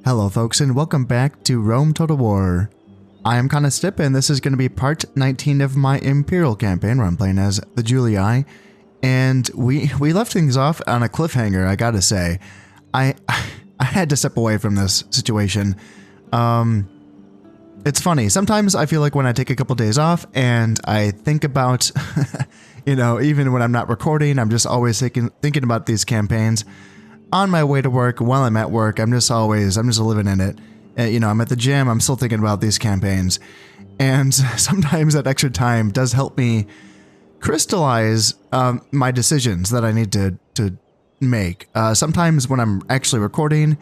Hello folks and welcome back to Rome Total War. I am Kinda Stip and this is going to be part 19 of my Imperial campaign where I'm playing as the Julii. And we left things off on a cliffhanger, I gotta say. I had to step away from this situation. It's funny, sometimes I feel like when I take a couple days off and I think about, you know, even when I'm not recording, I'm just always thinking about these campaigns. On my way to work, while I'm at work, I'm just living in it. You know, I'm at the gym, I'm still thinking about these campaigns. And sometimes that extra time does help me crystallize my decisions that I need to make. Sometimes when I'm actually recording,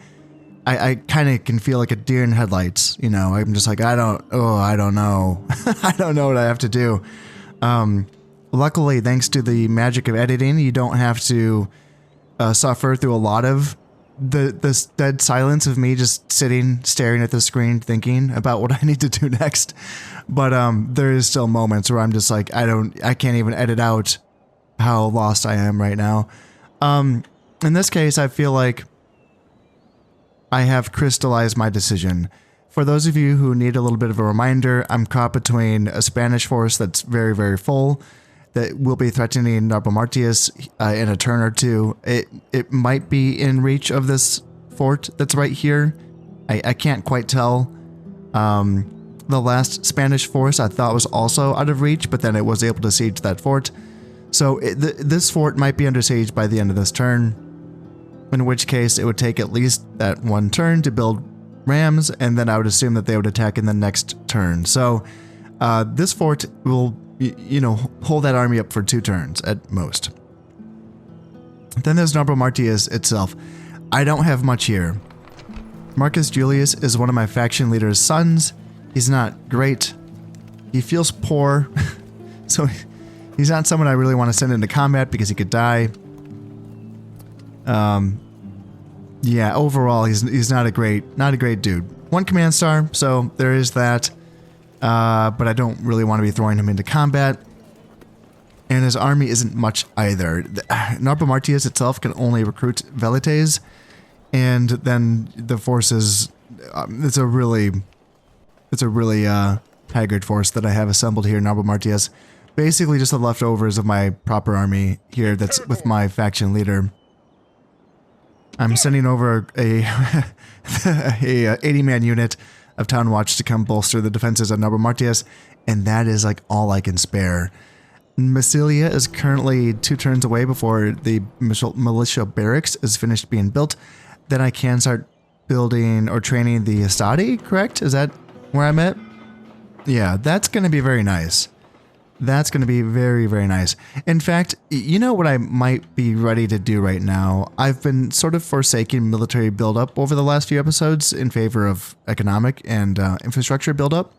I kind of can feel like a deer in headlights. You know, I'm just like, I don't know. I don't know what I have to do. Luckily, thanks to the magic of editing, you don't have to suffer through a lot of this dead silence of me just staring at the screen thinking about what I need to do next. But there is still moments where I'm just like, I can't even edit out how lost I am right now. In this case, I feel like I have crystallized my decision. For those of you who need a little bit of a reminder, I'm caught between a Spanish force that's very, very full that will be threatening Narbo Martius in a turn or two. It might be in reach of this fort that's right here. I can't quite tell. The last Spanish force I thought was also out of reach, but then it was able to siege that fort. So this fort might be under siege by the end of this turn, in which case it would take at least that one turn to build rams, and then I would assume that they would attack in the next turn. So this fort will, you know, hold that army up for 2 turns at most. Then there's Narbo Martius itself. I don't have much here. Marcus Julius is one of my faction leader's sons. He's not great. He feels poor. So he's not someone I really want to send into combat because he could die. Yeah, overall he's not a great dude. 1 command star, so there is that. But I don't really want to be throwing him into combat. And his army isn't much either. Narbo Martius itself can only recruit velites, and then the forces, it's a really haggard force that I have assembled here, Narbo Martius. Basically just the leftovers of my proper army here that's with my faction leader. I'm sending over a 80-man unit of Town Watch to come bolster the defenses of Narbo Martius, and that is like all I can spare. Massilia is currently 2 turns away before the militia barracks is finished being built. Then I can start building or training the Hastati, correct? Is that where I'm at? Yeah, that's going to be very nice. That's going to be very, very nice. In fact, you know what I might be ready to do right now? I've been sort of forsaking military buildup over the last few episodes in favor of economic and infrastructure buildup.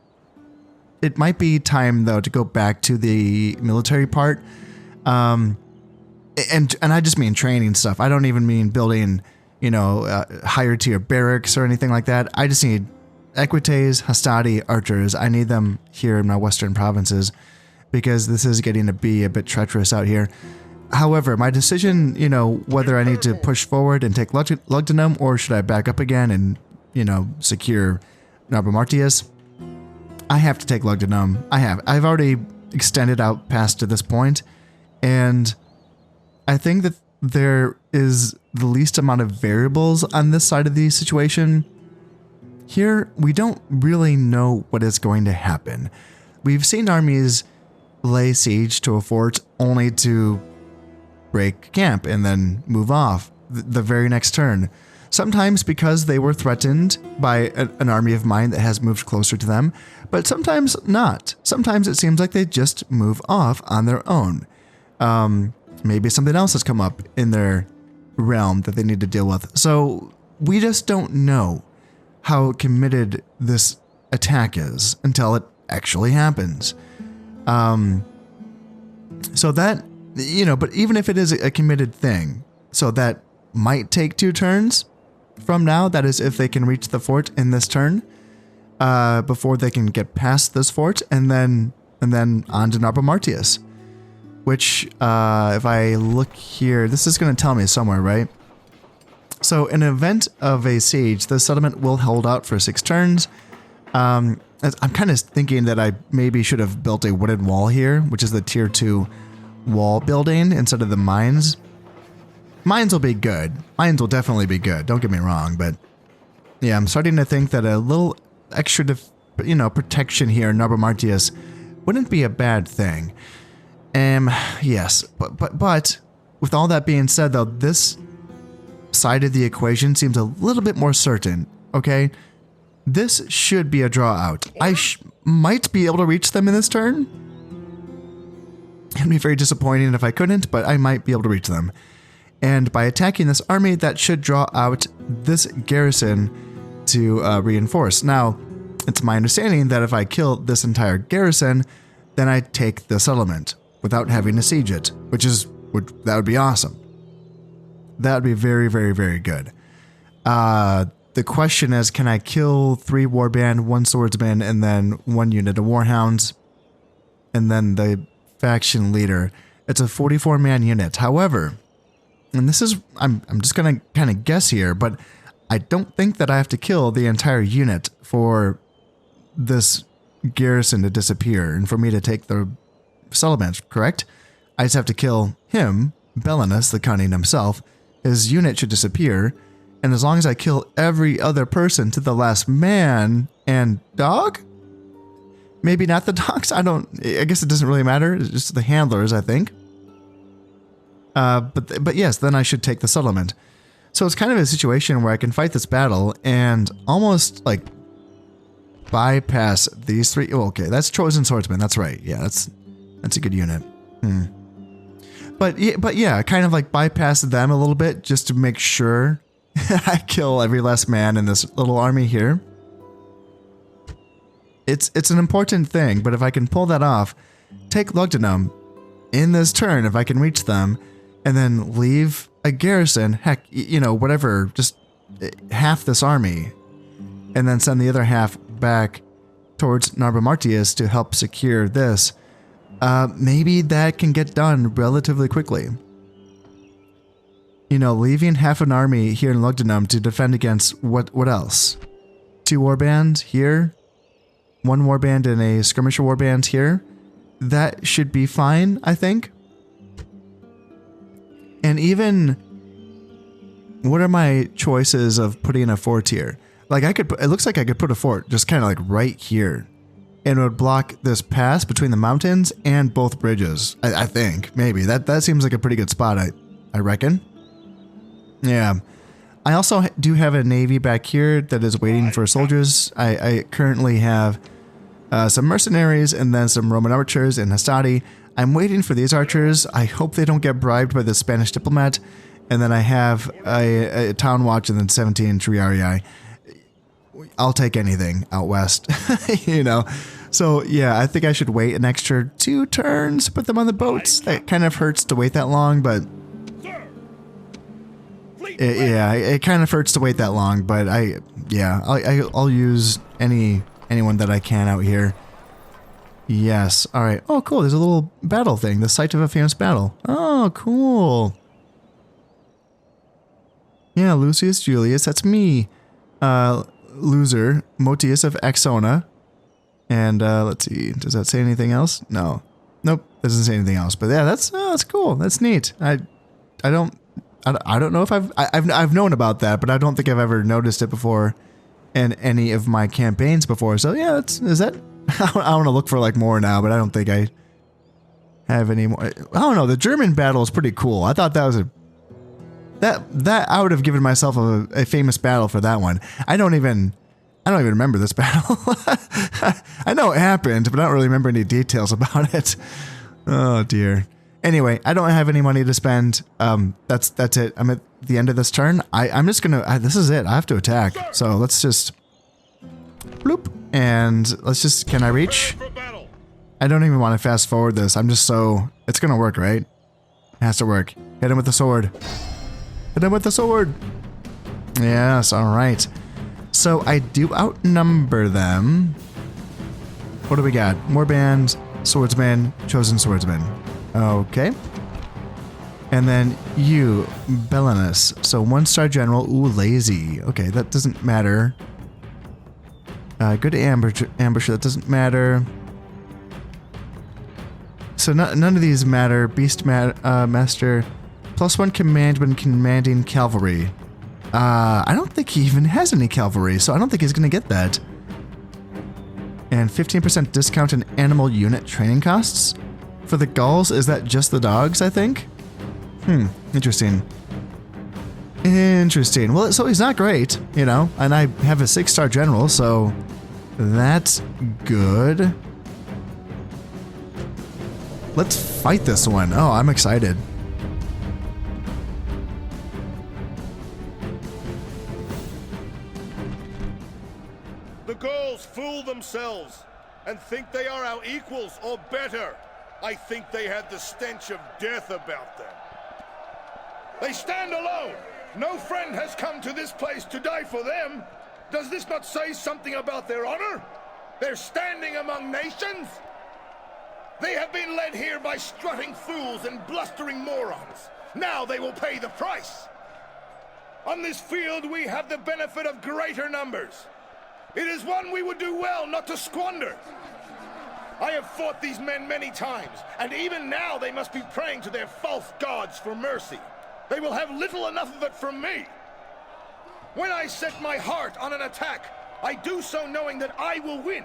It might be time, though, to go back to the military part. And I just mean training stuff. I don't even mean building, you know, higher tier barracks or anything like that. I just need equites, hastati, archers. I need them here in my western provinces, because this is getting to be a bit treacherous out here. However, my decision, you know, whether I need to push forward and take Lugdunum or should I back up again and, you know, secure Narbo Martius, I have to take Lugdunum. I've already extended out past to this point, and I think that there is the least amount of variables on this side of the situation. Here, we don't really know what is going to happen. We've seen armies lay siege to a fort only to break camp and then move off the very next turn. Sometimes because they were threatened by an army of mine that has moved closer to them, but sometimes not. Sometimes it seems like they just move off on their own. Maybe something else has come up in their realm that they need to deal with. So we just don't know how committed this attack is until it actually happens. So that, you know, but even if it is a committed thing, so that might take 2 turns from now. That is if they can reach the fort in this turn, before they can get past this fort, and then on to Narbo Martius, which, if I look here, this is going to tell me somewhere, right? So in event of a siege, the settlement will hold out for 6 turns. I'm kind of thinking that I maybe should have built a wooden wall here, which is the tier 2 wall building instead of the mines. Mines will be good. Mines will definitely be good. Don't get me wrong, but yeah, I'm starting to think that a little extra, protection here in Narbomartius wouldn't be a bad thing. Yes, but with all that being said, though, this side of the equation seems a little bit more certain. Okay, this should be a draw out. I might be able to reach them in this turn. It'd be very disappointing if I couldn't, but I might be able to reach them. And by attacking this army, that should draw out this garrison to reinforce. Now, it's my understanding that if I kill this entire garrison, then I take the settlement without having to siege it, that would be awesome. That would be very, very, very good. The question is, can I kill 3 warband, 1 swordsman, and then 1 unit of warhounds, and then the faction leader? It's a 44-man unit. However, and this is, I'm just gonna kind of guess here, but I don't think that I have to kill the entire unit for this garrison to disappear and for me to take the settlement, correct? I just have to kill him, Belenus, the cunning himself. His unit should disappear, and as long as I kill every other person to the last man and dog? Maybe not the dogs, I guess it doesn't really matter, it's just the handlers, I think. But yes, then I should take the settlement. So it's kind of a situation where I can fight this battle and almost like bypass these 3. Oh, okay, that's chosen swordsman. That's right. Yeah, that's a good unit. But yeah, kind of like bypass them a little bit just to make sure I kill every last man in this little army here. It's an important thing, but if I can pull that off, take Lugdunum in this turn if I can reach them, and then leave a garrison, heck, whatever, just half this army, and then send the other half back towards Narbomartius to help secure this. Maybe that can get done relatively quickly. Leaving half an army here in Lugdunum to defend against what else? 2 warbands here, 1 warband and a skirmisher warband here. That should be fine, I think. And even, what are my choices of putting a fort here? Like it looks like I could put a fort just kind of like right here. And it would block this pass between the mountains and both bridges. I think, maybe. That seems like a pretty good spot, I reckon. Yeah. I also do have a navy back here that is waiting for soldiers. I currently have some mercenaries and then some Roman archers in Hastati. I'm waiting for these archers. I hope they don't get bribed by the Spanish diplomat. And then I have a town watch and then 17 Triarii. I'll take anything out west, So yeah, I think I should wait an extra 2 turns to put them on the boats. That kind of hurts to wait that long, but it kind of hurts to wait that long. But I'll use anyone that I can out here. Yes. All right. Oh, cool. There's a little battle thing. The site of a famous battle. Oh, cool. Yeah, Lucius Julius. That's me. Loser. Motius of Axona. And let's see. Does that say anything else? No. Nope. Doesn't say anything else. But yeah, that's cool. That's neat. I don't know if I've known about that, but I don't think I've ever noticed it before in any of my campaigns before. So yeah, is that? I want to look for like more now, but I don't think I have any more. I don't know. The German battle is pretty cool. I thought that was that I would have given myself a famous battle for that one. I don't even remember this battle. I know it happened, but I don't really remember any details about it. Oh dear. Anyway, I don't have any money to spend. That's it. I'm at the end of this turn. I'm just gonna. This is it. I have to attack. So let's just bloop. And let's just, can I reach? I don't even want to fast forward this. I'm just so, it's gonna work, right? It has to work. Hit him with the sword. Hit him with the sword. Yes, all right. So I do outnumber them. What do we got? Warband, swordsman, chosen swordsman. Okay. And then you, Belenus. So 1-star general. Ooh, lazy. Okay, that doesn't matter. Good ambusher. That doesn't matter. So none of these matter. Beast master. +1 command when commanding cavalry. I don't think he even has any cavalry, so I don't think he's going to get that. And 15% discount in animal unit training costs. For the Gauls, is that just the dogs, I think? Interesting. Interesting. Well, so he's not great, you know, and I have a 6-star general, so that's good. Let's fight this one. Oh, I'm excited. The Gauls fool themselves and think they are our equals or better. I think they had the stench of death about them. They stand alone. No friend has come to this place to die for them. Does this not say something about their honor? They're standing among nations? They have been led here by strutting fools and blustering morons. Now they will pay the price. On this field we have the benefit of greater numbers. It is one we would do well not to squander. I have fought these men many times, and even now they must be praying to their false gods for mercy. They will have little enough of it from me. When I set my heart on an attack, I do so knowing that I will win,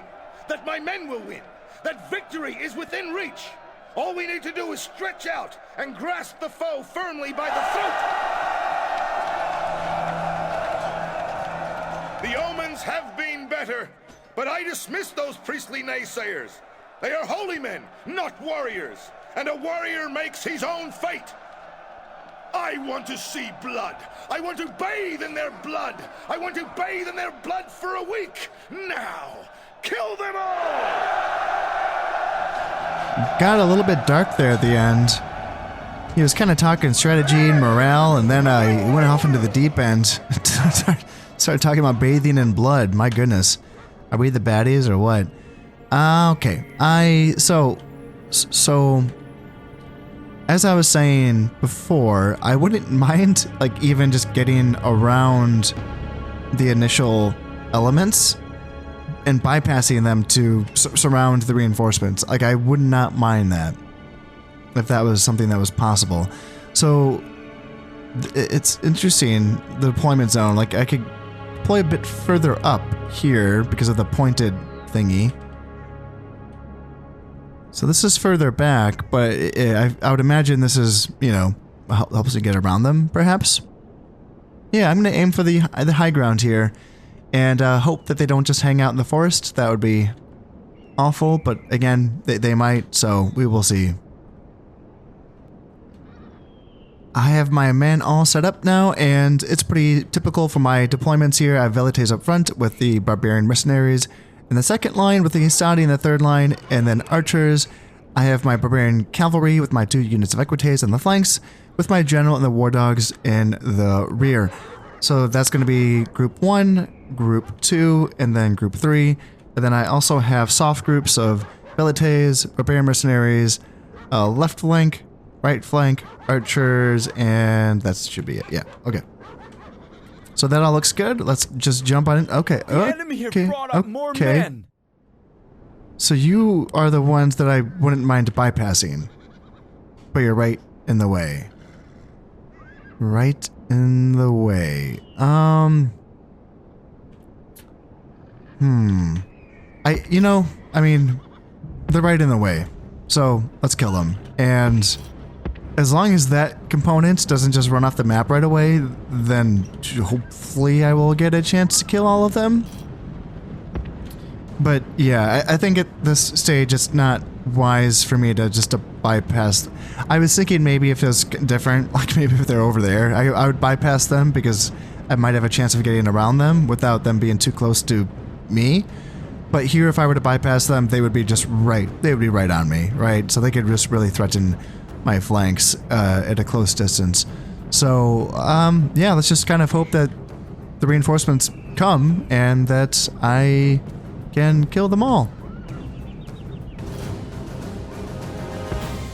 that my men will win, that victory is within reach. All we need to do is stretch out and grasp the foe firmly by the throat. The omens have been better, but I dismiss those priestly naysayers. They are holy men, not warriors, and a warrior makes his own fate. I want to see blood. I want to bathe in their blood. I want to bathe in their blood for a week. Now, kill them all! Got a little bit dark there at the end. He was kind of talking strategy and morale, and then he went off into the deep end. Started talking about bathing in blood. My goodness. Are we the baddies or what? Okay. So as I was saying before, I wouldn't mind like even just getting around the initial elements and bypassing them to surround the reinforcements. Like, I would not mind that if that was something that was possible. So it's interesting, the deployment zone. Like, I could deploy a bit further up here because of the pointed thingy. So this is further back, but I would imagine this is, you know, helps you get around them, perhaps? Yeah, I'm going to aim for the high ground here, and hope that they don't just hang out in the forest. That would be awful, but again, they might, so we will see. I have my men all set up now, and it's pretty typical for my deployments here. I have Velites up front with the Barbarian Mercenaries, in the second line with the Histadi in the third line, and then archers. I have my Barbarian Cavalry with my 2 units of Equites on the flanks, with my General and the War Dogs in the rear. So that's going to be Group 1, Group 2, and then Group 3. And then I also have soft groups of Velites, Barbarian Mercenaries, left flank, right flank, archers, and that should be it. Yeah, okay. So that all looks good. Let's just jump on it. Okay. The enemy here brought up more men. So you are the ones that I wouldn't mind bypassing. But you're right in the way. Right in the way. I mean, they're right in the way. So let's kill them. And as long as that component doesn't just run off the map right away, then hopefully I will get a chance to kill all of them. But yeah, I think at this stage it's not wise for me to just bypass. I was thinking maybe if it was different, like maybe if they're over there, I would bypass them because I might have a chance of getting around them without them being too close to me. But here, if I were to bypass them, they would be just right. They would be right on me, right? So they could just really threaten my flanks at a close distance. So, yeah, let's just kind of hope that the reinforcements come and that I can kill them all.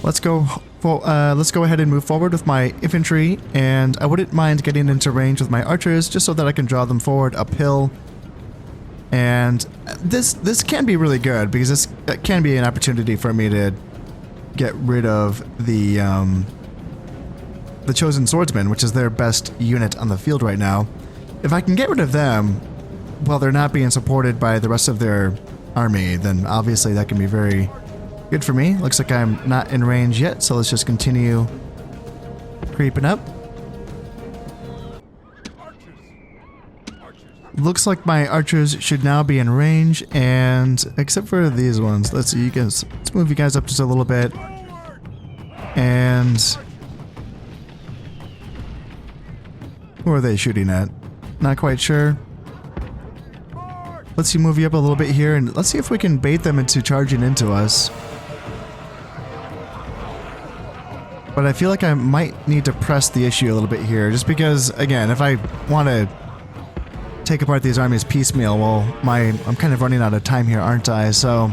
Let's go let's go ahead and move forward with my infantry, and I wouldn't mind getting into range with my archers just so that I can draw them forward uphill. And this can be really good because this can be an opportunity for me to get rid of the chosen swordsman, which is their best unit on the field right now. If I can get rid of them while they're not being supported by the rest of their army, then obviously that can be very good for me. Looks like I'm not in range yet, so let's just continue creeping up. Looks like my archers should now be in range, and except for these ones, let's see, you guys, let's move you guys up just a little bit. And who are they shooting at? Not quite sure. Let's see, move you up a little bit here, and let's see if we can bait them into charging into us. But I feel like I might need to press the issue a little bit here, just because, again, if I want to take apart these armies piecemeal, well, I'm kind of running out of time here, aren't I? So,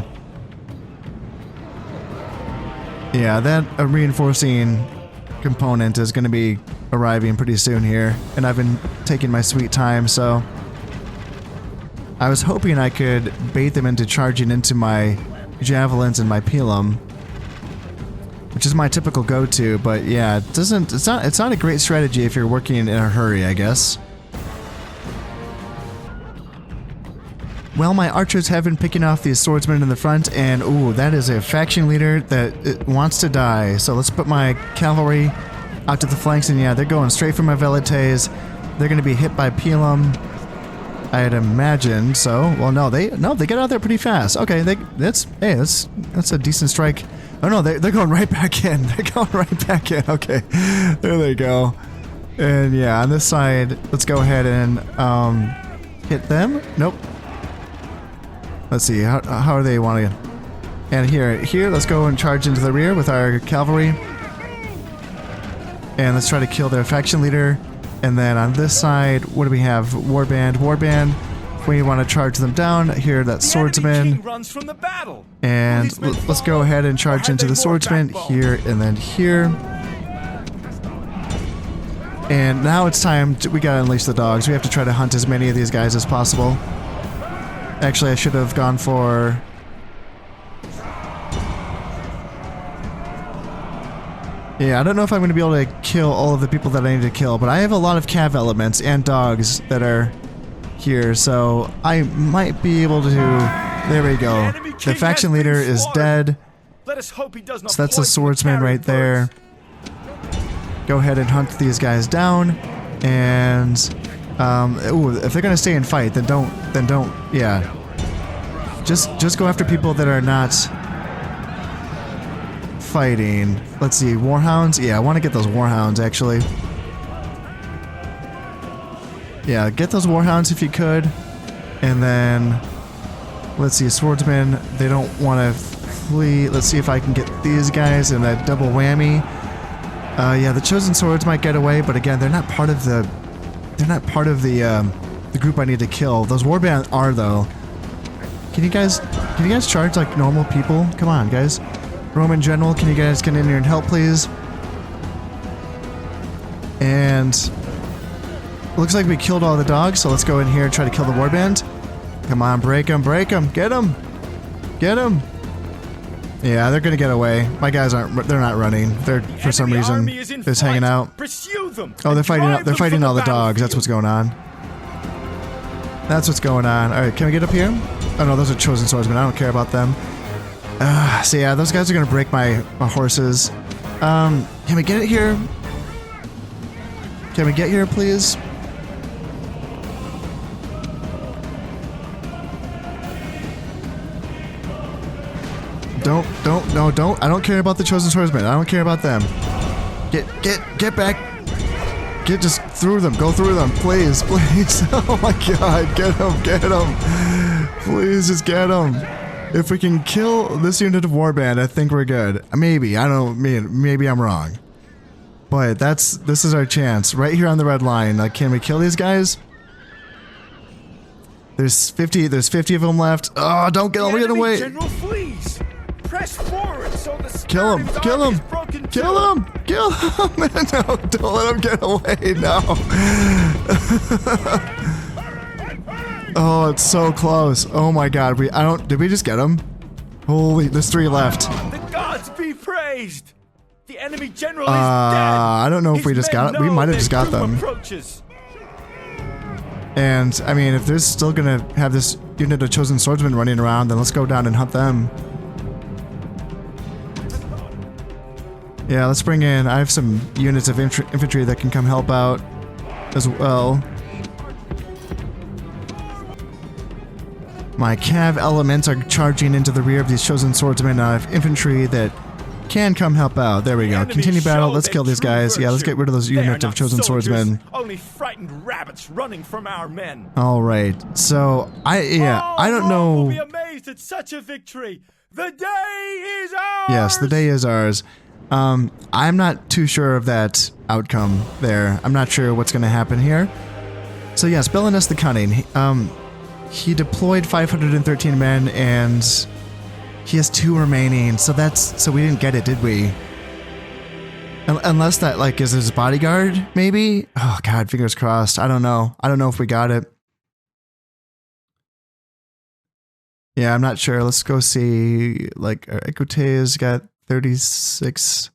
yeah, that reinforcing component is going to be arriving pretty soon here, and I've been taking my sweet time, so I was hoping I could bait them into charging into my javelins and my pilum, which is my typical go-to, but yeah, it's not a great strategy if you're working in a hurry, I guess. Well, my archers have been picking off these swordsmen in the front, and ooh, that is a faction leader that wants to die. So let's put my cavalry out to the flanks, and yeah, they're going straight for my velites. They're going to be hit by pilum, I'd imagine. So, well, no, they get out there pretty fast. Okay, that's a decent strike. Oh no, they're going right back in. They're going right back in. Okay, there they go. And yeah, on this side, let's go ahead and hit them. Nope. Let's see, how are they wanting to... And here, let's go and charge into the rear with our cavalry. And let's try to kill their faction leader. And then on this side, what do we have? Warband. We want to charge them down. Here, that's swordsman. Runs from the battle. And let's go ahead and charge into the swordsman here and then here. And now it's time we gotta unleash the dogs. We have to try to hunt as many of these guys as possible. Actually, I should have gone for... Yeah, I don't know if I'm going to be able to kill all of the people that I need to kill, but I have a lot of cav elements and dogs that are here, so I might be able to... There we go. The faction leader is dead. Let us hope he does not. So that's a swordsman right there. Go ahead and hunt these guys down, and... ooh, if they're gonna stay and fight, then don't, yeah. Just go after people that are not fighting. Let's see, warhounds? Yeah, I want to get those warhounds, actually. Yeah, get those warhounds if you could. And then, let's see, swordsmen, they don't want to flee. Let's see if I can get these guys in that double whammy. Yeah, the chosen swords might get away, but again, they're not part of the... the group I need to kill. Those warband are, though. Can you guys charge like normal people? Come on, guys. Roman general, can you guys get in here and help, please? And looks like we killed all the dogs, so let's go in here and try to kill the warband. Come on, break them, get them, get them. Yeah, they're gonna get away. My guys they're not running. They're, for some reason, just hanging out. Pursue them. Oh, they're fighting all the dogs. That's what's going on. That's what's going on. Alright, can we get up here? Oh no, those are chosen swordsmen. I don't care about them. So yeah, those guys are gonna break my horses. Can we get it here? Can we get here, please? Don't. I don't care about the chosen swordsmen. I don't care about them. Get back. Just through them. Go through them, please. Oh my God, get them. Please, just get them. If we can kill this unit of warband, I think we're good. Maybe, maybe I'm wrong. But this is our chance, right here on the red line. Like, can we kill these guys? There's 50 of them left. Oh, don't get away. General flees. Press forward so the Kill him! spirit of his Kill army him! is broken Kill too. him! Kill him! No, don't let him get away, no. Oh, it's so close. Oh my god, did we just get him? Holy, there's 3 left. The gods be praised! The enemy general is dead! I don't know if we His just men got it. We know might have their just got doom them. approaches. And, I mean, if there's still gonna have this unit of chosen swordsmen running around, then let's go down and hunt them. Yeah, let's bring in... I have some units of infantry that can come help out as well. My cav elements are charging into the rear of these chosen swordsmen. I have infantry that can come help out. There we go. Continue battle. Let's kill these guys. Yeah, let's get rid of those unit of chosen swordsmen. Only frightened rabbits running from our men. All right. So I don't know. We'll be amazed at such a victory. The day is ours. Yes, the day is ours. I'm not too sure of that outcome there. I'm not sure what's going to happen here. So yes, Belenus the Cunning. He deployed 513 men and he has 2 remaining. So we didn't get it, did we? Unless that like is his bodyguard, maybe? Oh god, fingers crossed. I don't know. I don't know if we got it. Yeah, I'm not sure. Let's go see. Like Ecote's got 36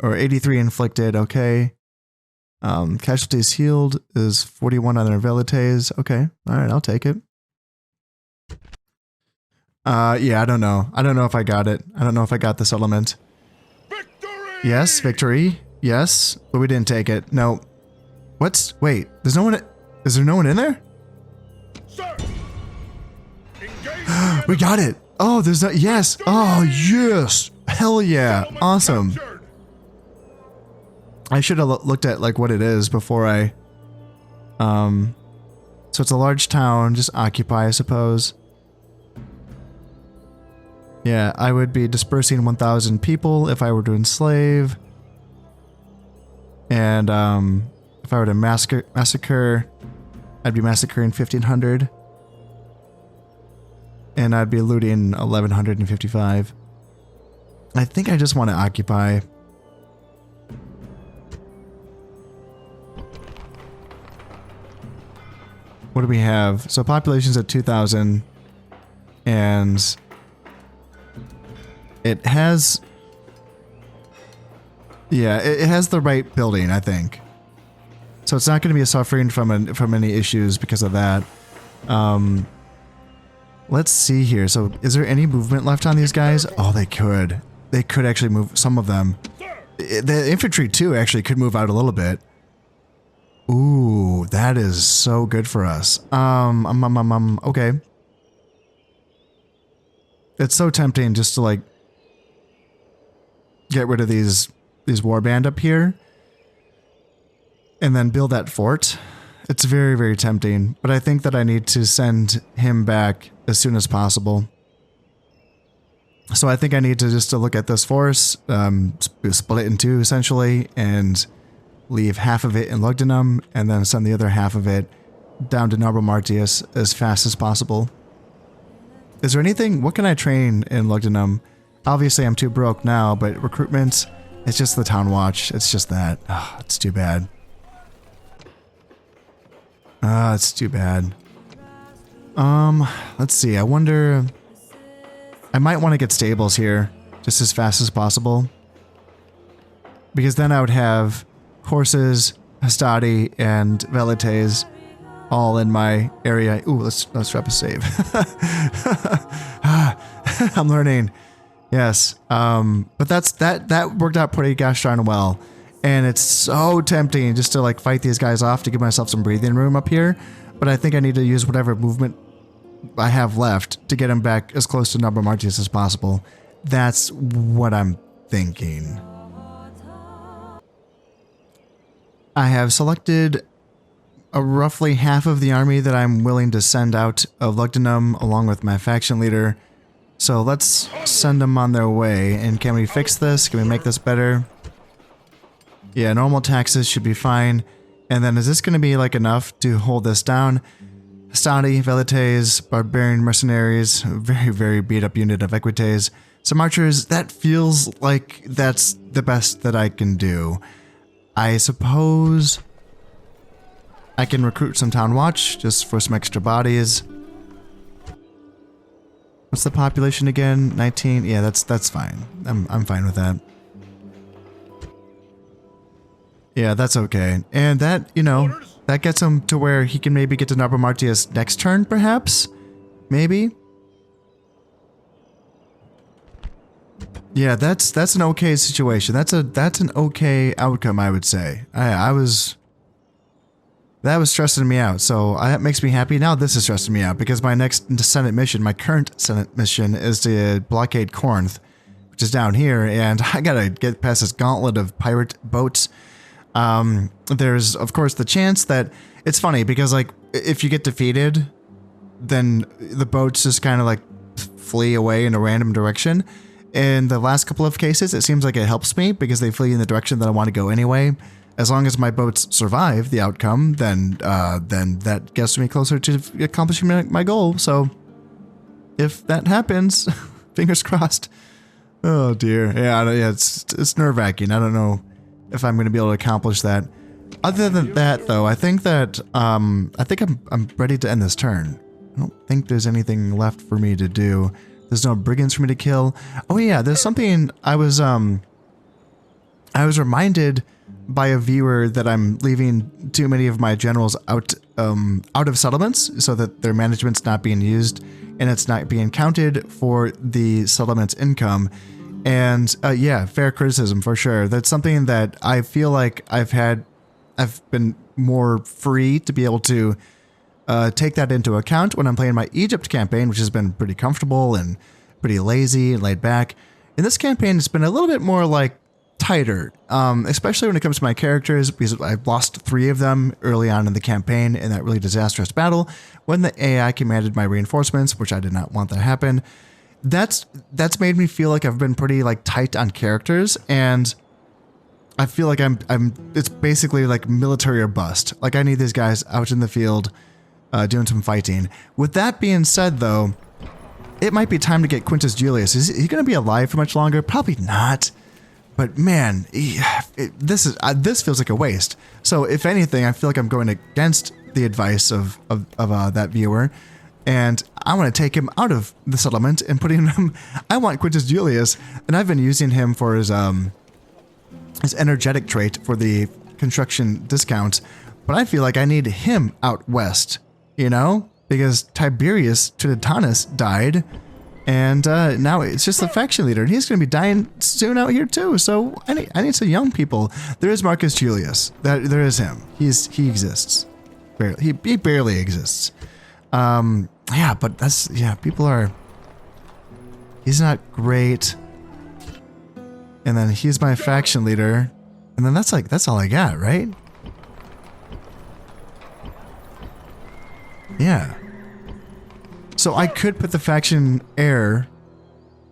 or 83 inflicted. Okay. Casualties healed is 41 on their velites. Okay. All right. I'll take it. Yeah, I don't know. I don't know if I got it. I don't know if I got this element. Victory! Yes, victory. Yes, but we didn't take it. No. Wait, there's no one. Is there no one in there? Sir! Engage We got it. Oh, there's that. Yes. Oh, yes. Hell yeah. Awesome. captured. I should have looked at like what it is before I. So it's a large town. Just occupy, I suppose. Yeah, I would be dispersing 1,000 people if I were to enslave. And if I were to massacre, I'd be massacring 1,500. And I'd be looting 1,155. I think I just want to occupy. What do we have? So population's at 2,000. And it has... Yeah, it has the right building, I think. So it's not going to be suffering from any issues because of that. Let's see here. So is there any movement left on these guys? Oh, they could. They could actually move some of them. The infantry too actually could move out a little bit. Ooh, that is so good for us. Okay. It's so tempting just to like get rid of these warband up here and then build that fort. It's very, very tempting, but I think that I need to send him back as soon as possible. So I think I need to just to look at this force, split it in 2 essentially, and leave half of it in Lugdunum, and then send the other half of it down to Norbert Martius as fast as possible. Is there anything? What can I train in Lugdunum? Obviously, I'm too broke now, but recruitment, it's just the town watch. It's just that. Oh, it's too bad. It's too bad. Let's see. I wonder... I might want to get stables here just as fast as possible. Because then I would have horses, hastati, and velites all in my area. Ooh, let's drop a save. I'm learning. Yes. But that worked out pretty gosh darn well. And it's so tempting just to like fight these guys off to give myself some breathing room up here. But I think I need to use whatever movement I have left to get him back as close to Norbert Martius as possible. That's what I'm thinking. I have selected roughly half of the army that I'm willing to send out of Lugdunum along with my faction leader. So let's send them on their way. And can we fix this? Can we make this better? Yeah, normal taxes should be fine. And then is this going to be like enough to hold this down? Hastati, Velites, Barbarian Mercenaries, a very, very beat up unit of Equites. Some archers, that feels like that's the best that I can do. I suppose I can recruit some Town Watch just for some extra bodies. What's the population again? 19? Yeah, that's fine. I'm fine with that. Yeah, that's okay. And that, you know, that gets him to where he can maybe get to Narbo Martius next turn, perhaps? Maybe? Yeah, that's an okay situation. That's an okay outcome, I would say. That was stressing me out, so that makes me happy. Now this is stressing me out because my next Senate mission, my current Senate mission, is to blockade Corinth, which is down here, and I gotta get past this gauntlet of pirate boats. There's of course the chance that it's funny because like if you get defeated, then the boats just kind of like flee away in a random direction. In the last couple of cases, it seems like it helps me because they flee in the direction that I want to go anyway. As long as my boats survive the outcome, then that gets me closer to accomplishing my goal. So if that happens, fingers crossed. Oh dear, yeah, it's nerve-wracking. I don't know if I'm going to be able to accomplish that. Other than that, though, I think that I'm ready to end this turn. I don't think there's anything left for me to do. There's no brigands for me to kill. Oh yeah, there's something I was reminded by a viewer that I'm leaving too many of my generals out of settlements so that their management's not being used and it's not being counted for the settlement's income. And yeah, fair criticism for sure. That's something that I feel like I've been more free to be able to take that into account when I'm playing my Egypt campaign, which has been pretty comfortable and pretty lazy and laid back. In this campaign, it's been a little bit more like tighter, especially when it comes to my characters, because I've lost 3 of them early on in the campaign in that really disastrous battle when the AI commanded my reinforcements, which I did not want to happen. That's made me feel like I've been pretty like tight on characters, and I feel like it's basically like military or bust. Like I need these guys out in the field doing some fighting. With that being said, though, it might be time to get Quintus Julius. Is he going to be alive for much longer? Probably not. But man, this feels like a waste. So if anything, I feel like I'm going against the advice of that viewer, and I want to take him out of the settlement and putting him. I want Quintus Julius, and I've been using him for his energetic trait for the construction discount. But I feel like I need him out west. You know, because Tiberius Tritonus died, and now it's just the faction leader, and he's going to be dying soon out here too. So I need some young people. There is Marcus Julius. There is him. He exists. Barely. He barely exists. Yeah, but people are. He's not great. And then he's my faction leader, and then that's all I got, right? Yeah. So I could put the faction heir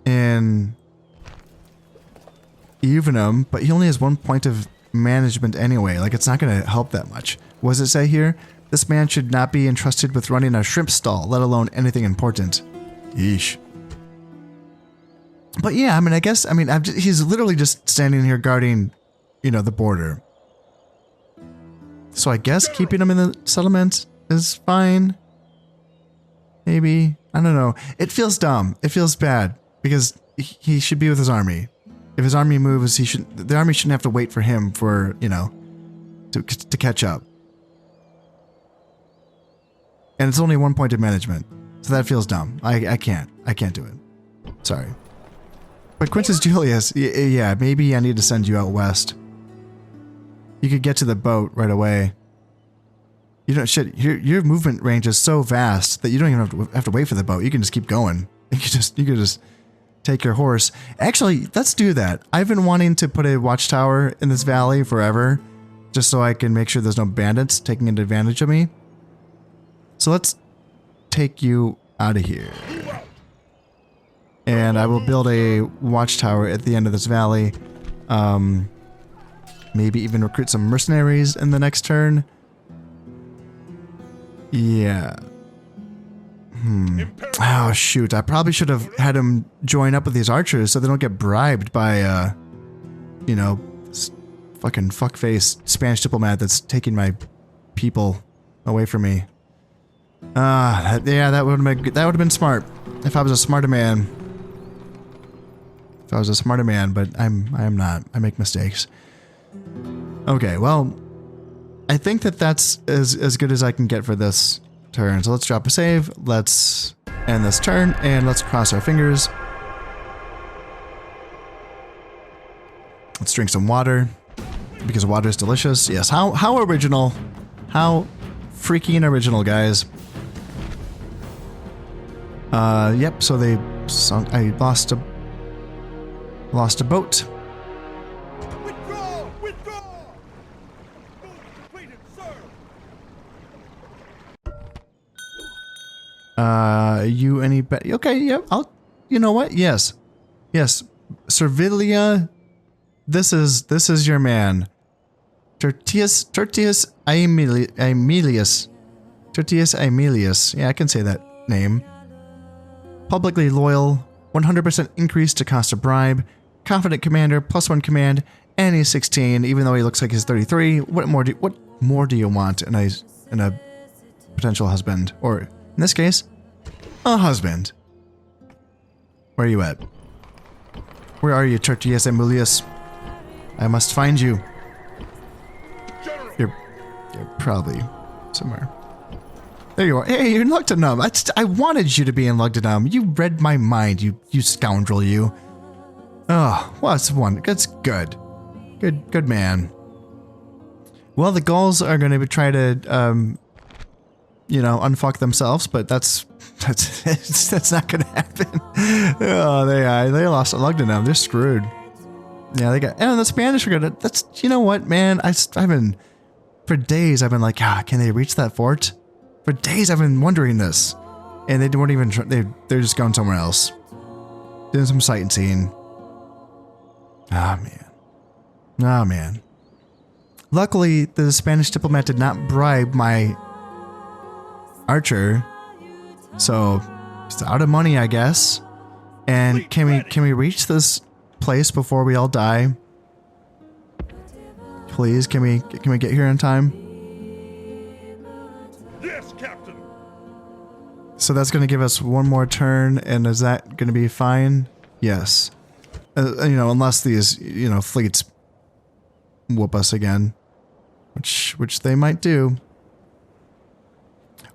in Lugdunum, but he only has 1 point of management anyway. Like, it's not going to help that much. What does it say here? This man should not be entrusted with running a shrimp stall, let alone anything important. Yeesh. But yeah, he's literally just standing here guarding, the border. So I guess keeping him in the settlement is fine. Maybe. I don't know. It feels dumb. It feels bad because he should be with his army. If his army moves, the army shouldn't have to wait for him for, to catch up. And it's only 1 point of management. So that feels dumb. I can't do it. Sorry. But Quintus Julius, yeah, maybe I need to send you out west. You could get to the boat right away. Your movement range is so vast that you don't even have to wait for the boat. You can just keep going. You could just take your horse. Actually, let's do that. I've been wanting to put a watchtower in this valley forever, just so I can make sure there's no bandits taking advantage of me. So let's take you out of here. And I will build a watchtower at the end of this valley. Maybe even recruit some mercenaries in the next turn. Yeah. Oh, shoot. I probably should have had him join up with these archers so they don't get bribed by, you know, fucking fuckface Spanish diplomat that's taking my people away from me. Yeah, that would have been smart if I was a smarter man. If I was a smarter man, but I am not. I make mistakes. Okay, well, I think that's as good as I can get for this turn. So let's drop a save. Let's end this turn and let's cross our fingers. Let's drink some water because water is delicious. Yes, how original. How freaking original, guys. Yep, so they sunk. I lost a boat. Withdraw! Withdraw! Move completed, sir! You any bet? Okay, yep. You know what? Yes, Servilia. This is your man. Tertius Aemilius. Tertius Aemilius. Yeah, I can say that name. Publicly loyal, 100% increase to cost of bribe, confident commander, +1 command, and he's 16, even though he looks like he's 33. What more do you want in a potential husband? Or, in this case, a husband. Where are you at? Where are you, Tertius Aemilius? I must find you. You're probably somewhere. There you are. Hey, you're in Lugdunum. I wanted you to be in Lugdunum. You read my mind, you scoundrel, you. Oh, well, that's good. Good man. Well, the Gauls are going to try to, unfuck themselves, but that's not going to happen. Oh, they lost at Lugdunum. They're screwed. Yeah, and the Spanish are going to, you know what, man? For days, I've been like, can they reach that fort? For days, I've been wondering this. And they weren't even, they're just going somewhere else. Doing some sightseeing. Ah, man. Luckily, the Spanish diplomat did not bribe my archer. So, it's out of money, I guess. And can we reach this place before we all die? Please, can we get here in time? Yes, Captain. So that's going to give us one more turn, and is that going to be fine? Yes. Unless these, fleets whoop us again, which they might do.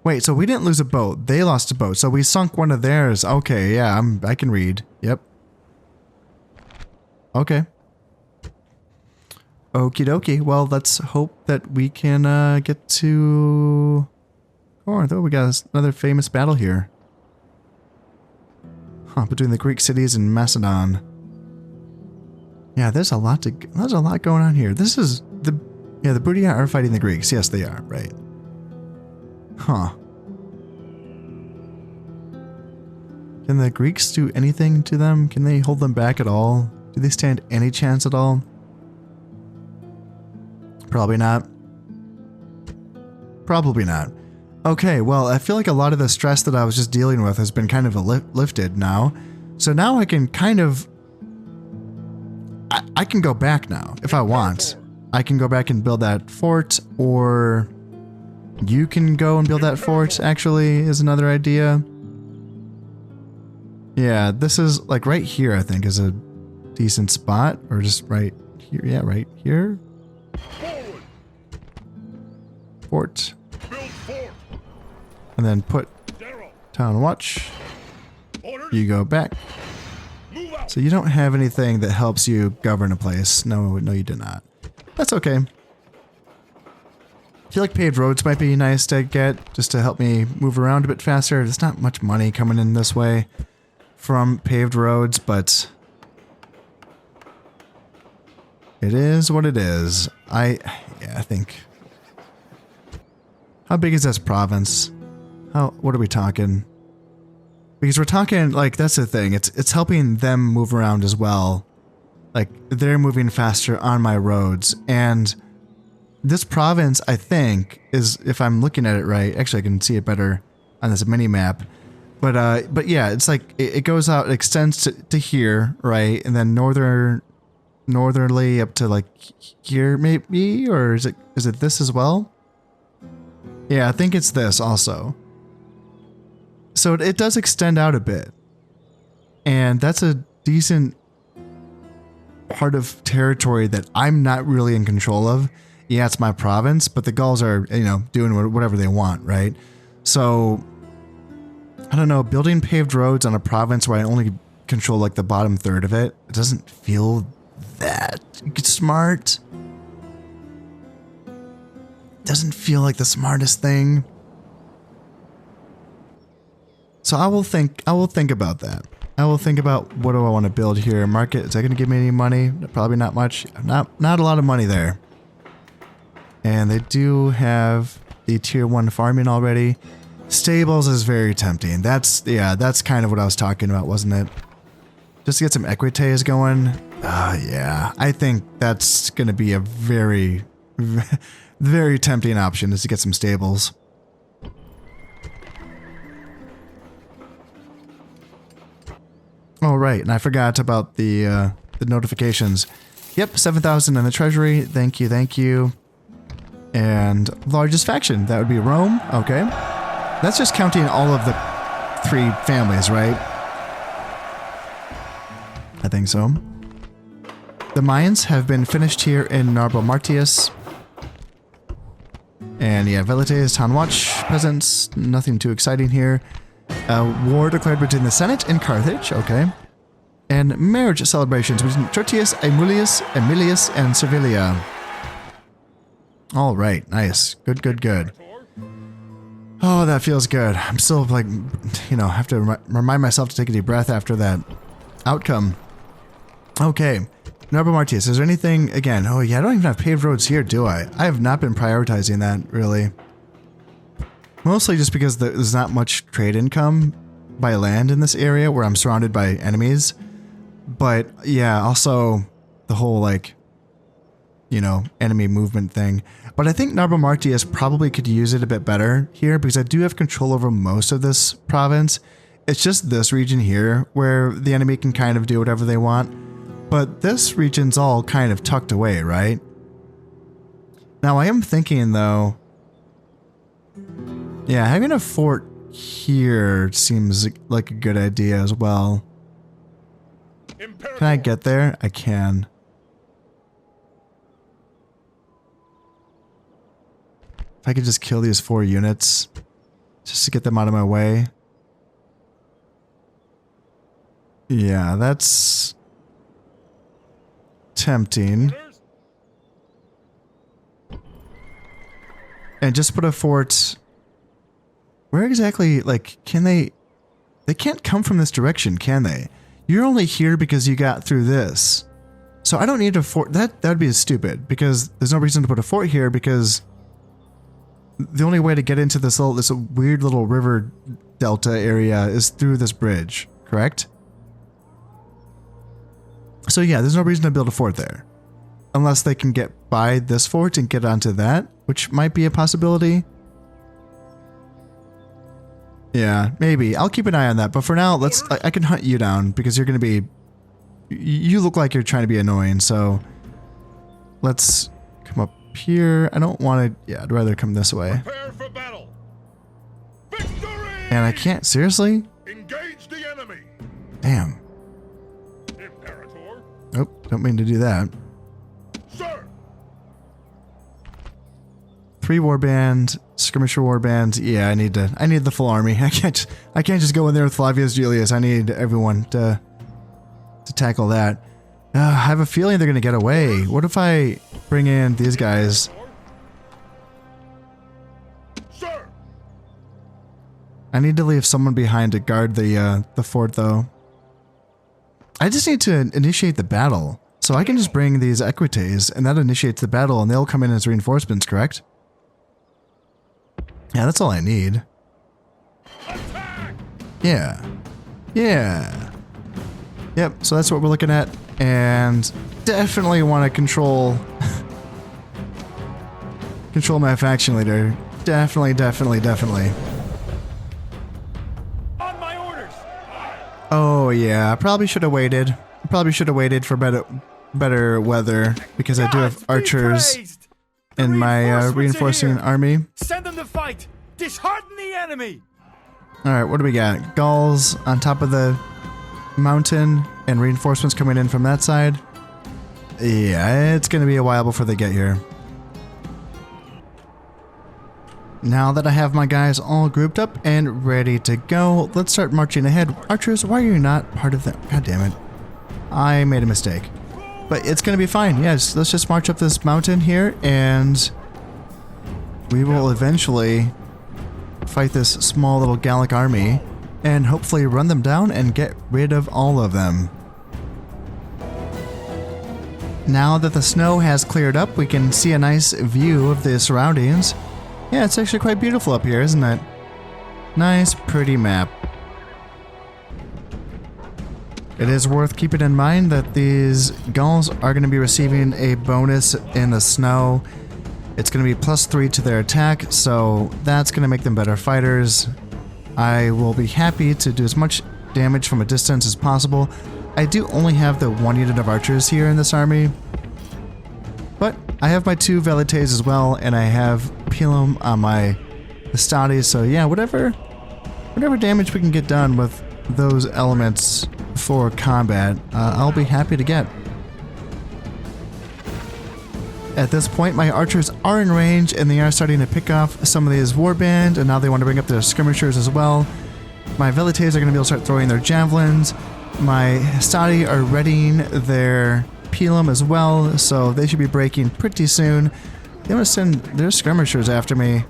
Wait, so we didn't lose a boat. They lost a boat. So we sunk one of theirs. Okay, yeah, I can read. Yep. Okay. Okie dokie. Well, let's hope that we can get to... Oh, I thought we got another famous battle here. Between the Greek cities and Macedon. Yeah, there's a lot going on here. This is the Brutii are fighting the Greeks. Yes, they are, right. Huh. Can the Greeks do anything to them? Can they hold them back at all? Do they stand any chance at all? Probably not. Probably not. Okay, well, I feel like a lot of the stress that I was just dealing with has been kind of lifted now. So now I can kind of... I can go back now, if I want. I can go back and build that fort, or... You can go and build that fort, actually, is another idea. Yeah, this is, like, right here, I think, is a decent spot. Or just right here. Yeah, right here. Forward. Fort. Build fort. And then put General. town watch. Orders. You go back. Move out. So you don't have anything that helps you govern a place. No, you do not. That's okay. I feel like paved roads might be nice to get, just to help me move around a bit faster. There's not much money coming in this way from paved roads, but it is what it is. I think. How big is this province? What are we talking? Because we're talking, like, that's the thing. It's helping them move around as well. Like, they're moving faster on my roads. And this province, I think, is, if I'm looking at it right, actually I can see it better on this mini map. But yeah, it's like it goes out, it extends to here, right? And then northerly up to like here maybe, or is it this as well? Yeah, I think it's this also. So it does extend out a bit. And that's a decent part of territory that I'm not really in control of. Yeah, it's my province, but the Gauls are, you know, doing whatever they want, right? So, I don't know, building paved roads on a province where I only control like the bottom third of it, it doesn't feel that smart. Doesn't feel like the smartest thing. So I will think about that. I will think about what do I want to build here. Market, is that going to give me any money? Probably not much. Not a lot of money there. And they do have the tier 1 farming already. Stables is very tempting. That's kind of what I was talking about, wasn't it? Just to get some equites going. Yeah. I think that's going to be a very, very tempting option, is to get some stables. Oh, right, and I forgot about the notifications. Yep, 7,000 in the treasury. Thank you. And largest faction, that would be Rome. Okay. That's just counting all of the 3 families, right? I think so. The mines have been finished here in Narbo Martius. And yeah, Velites, Town Watch, peasants, nothing too exciting here. War declared between the Senate and Carthage, okay. And marriage celebrations between Tertius, Emilius, and Servilia. All right, nice. Good. Oh, that feels good. I'm still like, you know, have to remind myself to take a deep breath after that outcome. Okay, Narbo Martius, is there anything, again, oh yeah, I don't even have paved roads here, do I? I have not been prioritizing that, really. Mostly just because there's not much trade income by land in this area where I'm surrounded by enemies. But yeah, also the whole like, you know, enemy movement thing. But I think Narbo Martius probably could use it a bit better here because I do have control over most of this province. It's just this region here where the enemy can kind of do whatever they want. But this region's all kind of tucked away, right? Now I am thinking though, yeah, having a fort here seems like a good idea as well. Can I get there? I can. If I could just kill these 4 units, just to get them out of my way. Yeah, that's tempting. And just put a fort... Where exactly, like, can they... They can't come from this direction, can they? You're only here because you got through this. So I don't need a fort... That'd be stupid, because there's no reason to put a fort here, because... The only way to get into this weird little river delta area is through this bridge, correct? So yeah, there's no reason to build a fort there. Unless they can get by this fort and get onto that, which might be a possibility. Yeah, maybe. I'll keep an eye on that, but for now, I can hunt you down, because you're going to be... You look like you're trying to be annoying, so... Let's come up here. I don't want to... Yeah, I'd rather come this way. Prepare for battle. Victory! And I can't... Seriously? Engage the enemy. Damn. Imperator. Oh, don't mean to do that. Sir. 3 warband, skirmisher warband. Yeah, I need the full army. I can't just go in there with Flavius Julius. I need everyone to tackle that. I have a feeling they're gonna get away. What if I bring in these guys? Sir. I need to leave someone behind to guard the fort, though. I just need to initiate the battle, so I can just bring these equites, and that initiates the battle, and they'll come in as reinforcements, correct? Yeah, that's all I need. Attack! Yeah. Yeah. Yep, so that's what we're looking at, and definitely want to control my faction leader. Definitely. On my Oh yeah, I probably should have waited. Probably should have waited for better weather because I do have archers in my reinforcing army. Send them to fight. Dishearten the enemy. All right, what do we got? Gauls on top of the mountain and reinforcements coming in from that side. Yeah, it's going to be a while before they get here. Now that I have my guys all grouped up and ready to go, let's start marching ahead. Archers, why are you not part of that? God damn it. I made a mistake. But it's going to be fine. Yes, let's just march up this mountain here and we will eventually fight this small little Gallic army and hopefully run them down and get rid of all of them. Now that the snow has cleared up, we can see a nice view of the surroundings. Yeah, it's actually quite beautiful up here, isn't it? Nice, pretty map. It is worth keeping in mind that these Gauls are going to be receiving a bonus in the snow. It's going to be +3 to their attack, so that's going to make them better fighters. I will be happy to do as much damage from a distance as possible. I do only have the 1 unit of archers here in this army, but I have my 2 velites as well, and I have Pilum on my Hastati, so yeah, whatever damage we can get done with those elements for combat, I'll be happy to get. At this point, my archers are in range, and they are starting to pick off some of these warband, and now they want to bring up their skirmishers as well. My velites are going to be able to start throwing their javelins. My Hastati are readying their Pilum as well, so they should be breaking pretty soon. They want to send their skirmishers after me.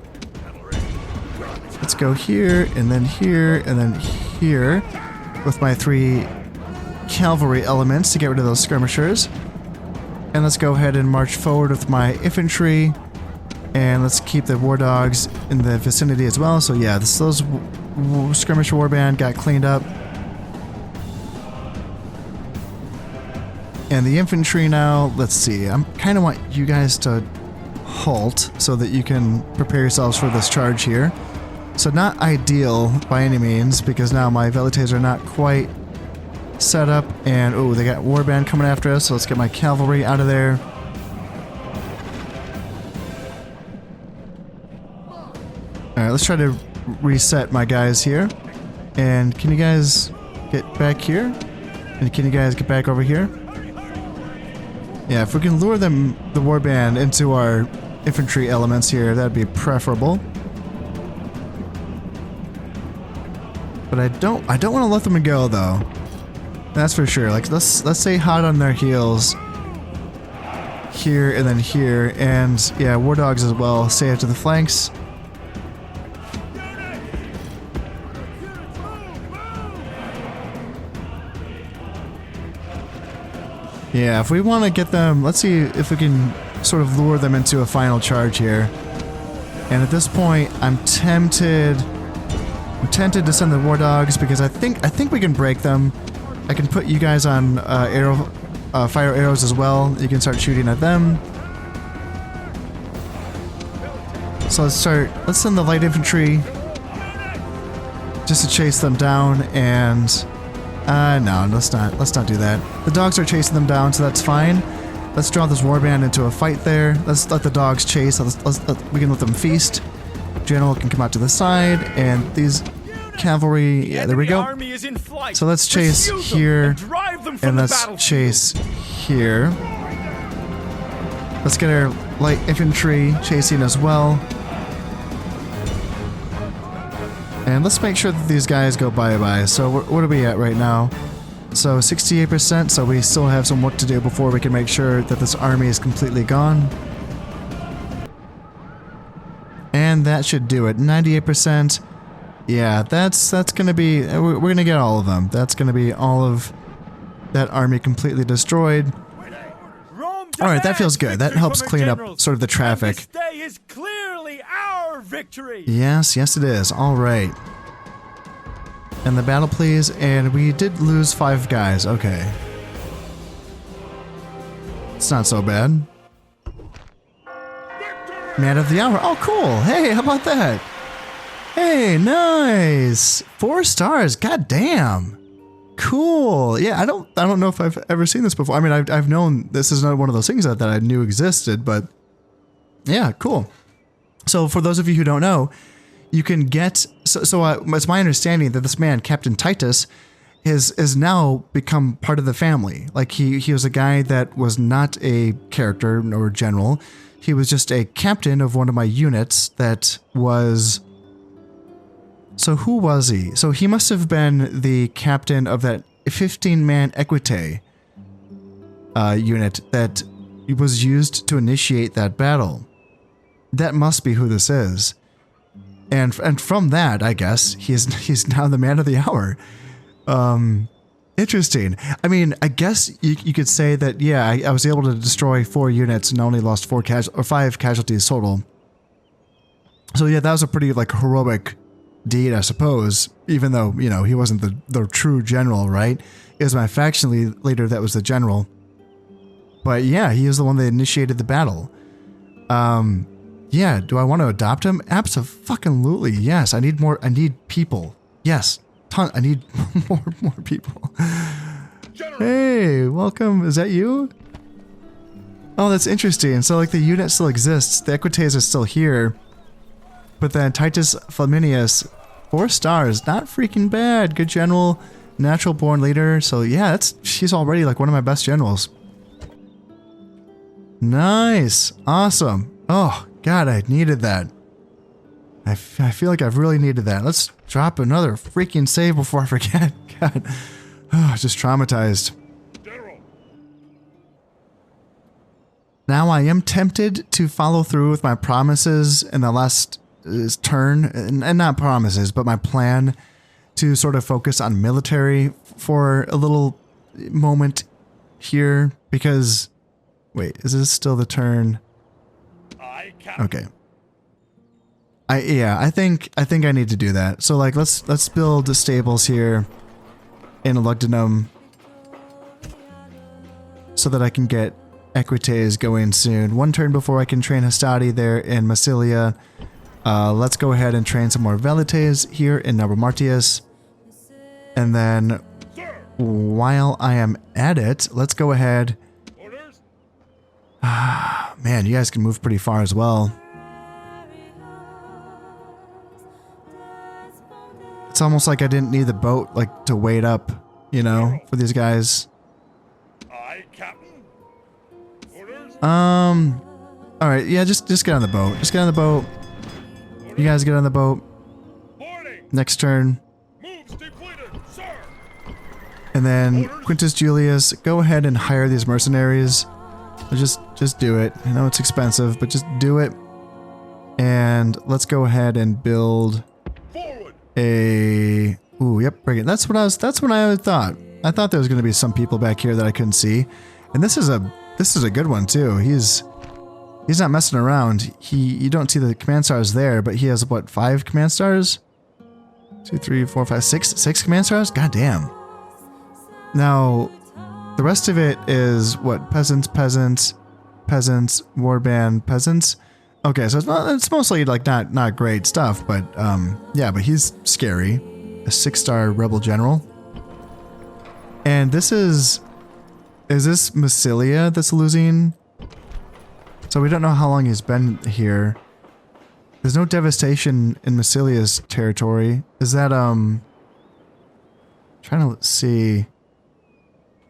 Let's go here, and then here, and then here with my 3 cavalry elements to get rid of those skirmishers. And let's go ahead and march forward with my infantry. And let's keep the war dogs in the vicinity as well. So yeah, those skirmish warband got cleaned up. And the infantry now, let's see. I kind of want you guys to halt so that you can prepare yourselves for this charge here. So not ideal by any means, because now my velites are not quite set up, and oh, they got warband coming after us, so let's get my cavalry out of there. Alright, let's try to reset my guys here. And can you guys get back here? And can you guys get back over here? Yeah, if we can lure them, the warband, into our infantry elements here, that'd be preferable. But I don't want to let them go though. That's for sure. Like let's stay hot on their heels here and then here, and yeah, war dogs as well. Stay up to the flanks. Yeah, if we want to get them, let's see if we can sort of lure them into a final charge here. And at this point, I'm tempted to send the war dogs because I think we can break them. I can put you guys on fire arrows as well. You can start shooting at them. So let's send the light infantry just to chase them down, and no, let's not do that. The dogs are chasing them down, so that's fine. Let's draw this warband into a fight there. Let's let the dogs chase. We can let them feast. General can come out to the side, and these cavalry, yeah, there we go. So let's chase here, and let's chase here. Let's get our light infantry chasing as well. And let's make sure that these guys go bye-bye. So what are we at right now? So 68%, so we still have some work to do before we can make sure that this army is completely gone. And that should do it. 98%. Yeah, that's gonna be... We're gonna get all of them. That's gonna be all of that army completely destroyed. Alright, that feels good. That helps clean up sort of the traffic. This day is clearly our victory. Yes, it is. Alright. And the battle, please. And we did lose 5 guys. Okay. It's not so bad. Man of the hour. Oh, cool. Hey, how about that? Hey, nice. 4 stars. God damn. Cool. Yeah, I don't know if I've ever seen this before. I mean, I've known this is not one of those things that I knew existed, but yeah, cool. So for those of you who don't know, you can get, it's my understanding that this man, Captain Titus, is now become part of the family. Like he was a guy that was not a character or general. He was just a captain of one of my units that was... So who was he? So he must have been the captain of that 15-man Equite unit that was used to initiate that battle. That must be who this is. And from that, I guess, he's now the man of the hour. Interesting. I mean, I guess you could say that, yeah, I was able to destroy 4 units and only lost 5 casualties total. So yeah, that was a pretty, like, heroic deed, I suppose, even though, you know, he wasn't the true general, right? It was my faction leader that was the general. But yeah, he was the one that initiated the battle. Yeah, do I want to adopt him? Abso-fucking-lutely, yes. I need people. Yes, I need more people. General. Hey, welcome. Is that you? Oh, that's interesting. So, like, the unit still exists. The Equites are still here. But then Titus Flaminius, 4 stars. Not freaking bad. Good general. Natural born leader. So, yeah, she's already, like, one of my best generals. Nice. Awesome. Oh, God, I needed that. I feel like I've really needed that. Let's drop another freaking save before I forget. God. Oh, just traumatized. General. Now I am tempted to follow through with my promises in the last turn. And not promises, but my plan to sort of focus on military for a little moment here. Because, wait, is this still the turn? Okay. I think I need to do that. So like let's build the stables here in Lugdunum so that I can get Equites going soon. 1 turn before I can train Hastati there in Massilia. Let's go ahead and train some more Velites here in Nabomartius. And then while I am at it, let's go ahead. Man, you guys can move pretty far as well. It's almost like I didn't need the boat, like, to wait up, you know, for these guys. Aye, Captain. Orders. All right, yeah, just get on the boat. Just get on the boat. You guys get on the boat. Morning. Next turn. Moves depleted, sir. And then Quintus Julius, go ahead and hire these mercenaries. Just do it. I know it's expensive, but just do it. And let's go ahead and build a... Ooh, yep, bring it. That's what I thought. I thought there was going to be some people back here that I couldn't see. And this is a good one too. He's not messing around. You don't see the command stars there, but he has what, 5 command stars? 2, 3, 4, 5, 6 command stars? God damn. Now, the rest of it is what? Peasants, warband, peasants. Okay, so it's mostly like not great stuff, but yeah, but he's scary. A 6-star rebel general. And this is this Massilia that's losing? So we don't know how long he's been here. There's no devastation in Massilia's territory. Is that trying to see.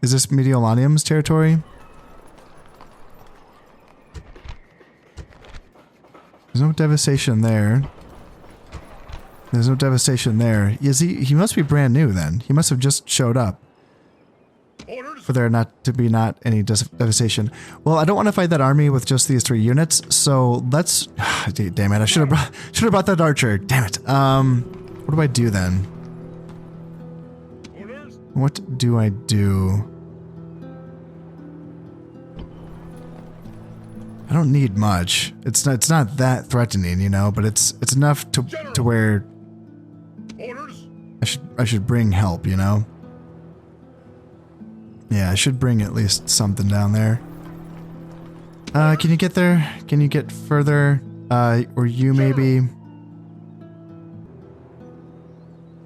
Is this Mediolanium's territory? There's no devastation there. There's no devastation there. Is he must be brand new then. He must have just showed up. For there not to be any devastation. Well, I don't want to fight that army with just these 3 units, so let's... Damn it, I should have brought that archer. Damn it. What do I do then? What do I do? I don't need much. It's not that threatening, you know, but it's enough to where I should bring help, you know. Yeah, I should bring at least something down there. Can you get there? Can you get further? Or you maybe?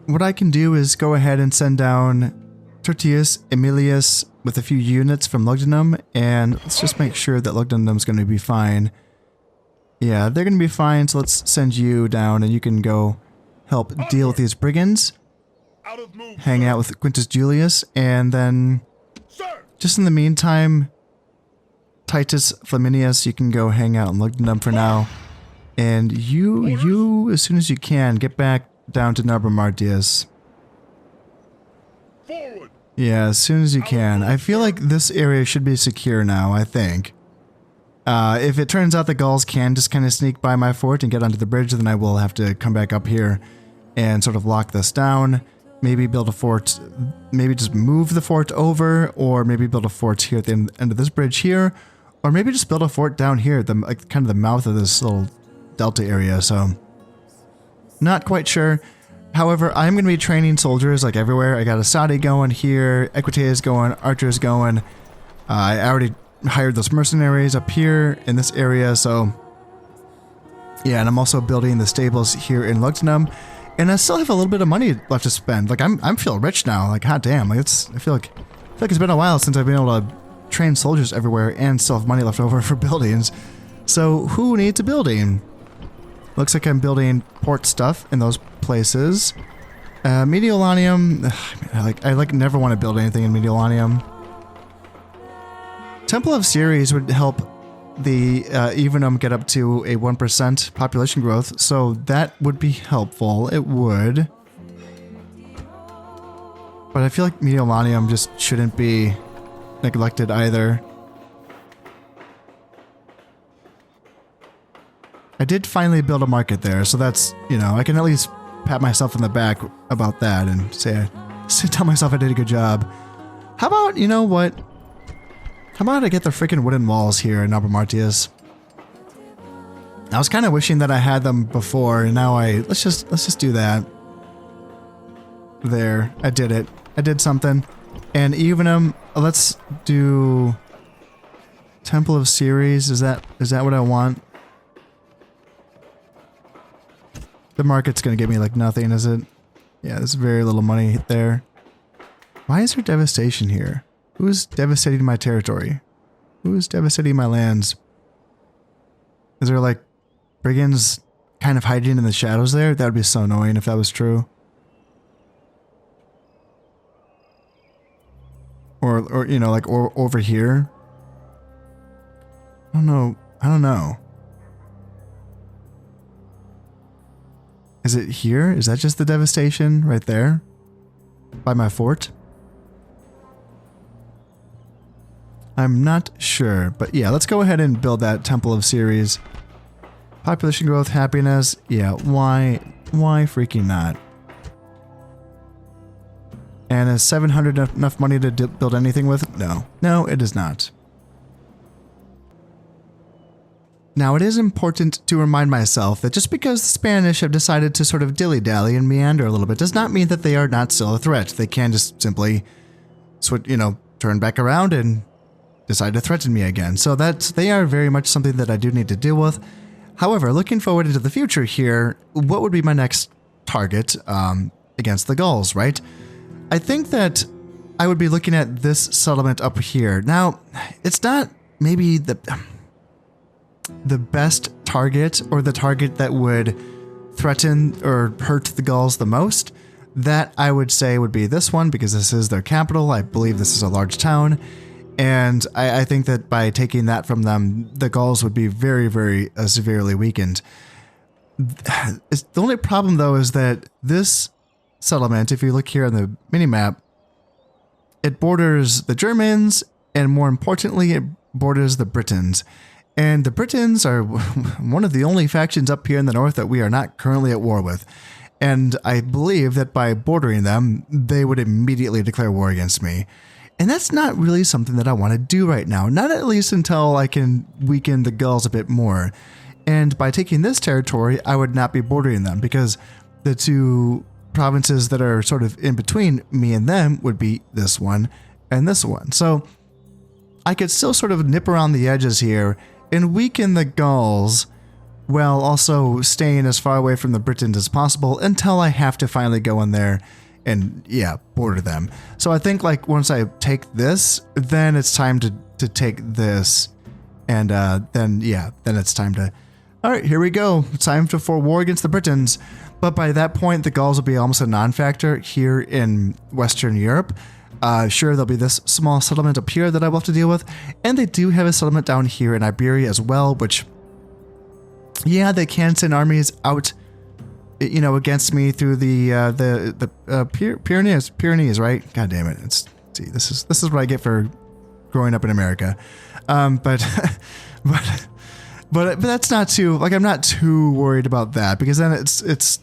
What I can do is go ahead and send down Tertius Emilius with a few units from Lugdunum, and let's just make sure that Lugdunum's going to be fine. Yeah, they're going to be fine, so let's send you down and you can go help deal with these brigands. Hang out with Quintus Julius, and then just in the meantime, Titus Flaminius, you can go hang out in Lugdunum for now. And you, as soon as you can, get back down to Narbomartius. Forward. Yeah, as soon as you can. I feel like this area should be secure now, I think. If it turns out the Gauls can just kind of sneak by my fort and get onto the bridge, then I will have to come back up here and sort of lock this down. Maybe build a fort, maybe just move the fort over, or maybe build a fort here at the end of this bridge here, or maybe just build a fort down here at the kind of the mouth of this little delta area, so not quite sure. However, I'm going to be training soldiers like everywhere. I got a Saudi going here, Equites going, archers going. I already hired those mercenaries up here in this area, so yeah, and I'm also building the stables here in Lugdunum, and I still have a little bit of money left to spend. Like I'm feeling rich now. Like hot damn, like I feel like it's been a while since I've been able to train soldiers everywhere and still have money left over for buildings. So who needs a building? Looks like I'm building port stuff in those places. Mediolanium, I never want to build anything in Mediolanium. Temple of Ceres would help the Evenum get up to a 1% population growth, so that would be helpful. It would. But I feel like Mediolanium just shouldn't be neglected either. I did finally build a market there, so that's, you know, I can at least pat myself on the back about that and tell myself I did a good job. How about, you know what? How about I get the freaking wooden walls here in Narbomartius? I was kind of wishing that I had them before, and now let's just do that. There, I did it. I did something. And Evenum, let's do Temple of Ceres. Is that what I want? The market's gonna give me like nothing, is it? Yeah, there's very little money there. Why is there devastation here? Who's devastating my territory? Who's devastating my lands? Is there like brigands kind of hiding in the shadows there? That would be so annoying if that was true. Or you know, like over here. I don't know. Is it here? Is that just the devastation right there? By my fort? I'm not sure, but yeah, let's go ahead and build that Temple of Ceres. Population growth, happiness, yeah, why freaking not? And is 700 enough money to build anything with? No, it is not. Now, it is important to remind myself that just because the Spanish have decided to sort of dilly-dally and meander a little bit does not mean that they are not still a threat. They can just simply, turn back around and decide to threaten me again. So they are very much something that I do need to deal with. However, looking forward into the future here, what would be my next target against the Gauls, right? I think that I would be looking at this settlement up here. Now, it's not maybe the best target or the target that would threaten or hurt the Gauls the most. That I would say would be this one because this is their capital. I believe this is a large town. And I think that by taking that from them, the Gauls would be very, very severely weakened. The only problem, though, is that this settlement, if you look here on the minimap, it borders the Germans, and more importantly, it borders the Britons. And the Britons are one of the only factions up here in the north that we are not currently at war with. And I believe that by bordering them, they would immediately declare war against me. And that's not really something that I want to do right now. Not at least until I can weaken the Gauls a bit more. And by taking this territory, I would not be bordering them because the two provinces that are sort of in between me and them would be this one and this one. So I could still sort of nip around the edges here and weaken the Gauls while also staying as far away from the Britons as possible until I have to finally go in there and yeah, border them. So I think like once I take this, then it's time to take this, and then it's time to. All right, here we go. It's time for war against the Britons. But by that point, the Gauls will be almost a non-factor here in Western Europe. Sure, there'll be this small settlement up here that I will have to deal with, and they do have a settlement down here in Iberia as well, which, yeah, they can send armies out, you know, against me through the Pyrenees, right? God damn it! See, this is what I get for growing up in America, but that's not too, like, I'm not too worried about that, because then it's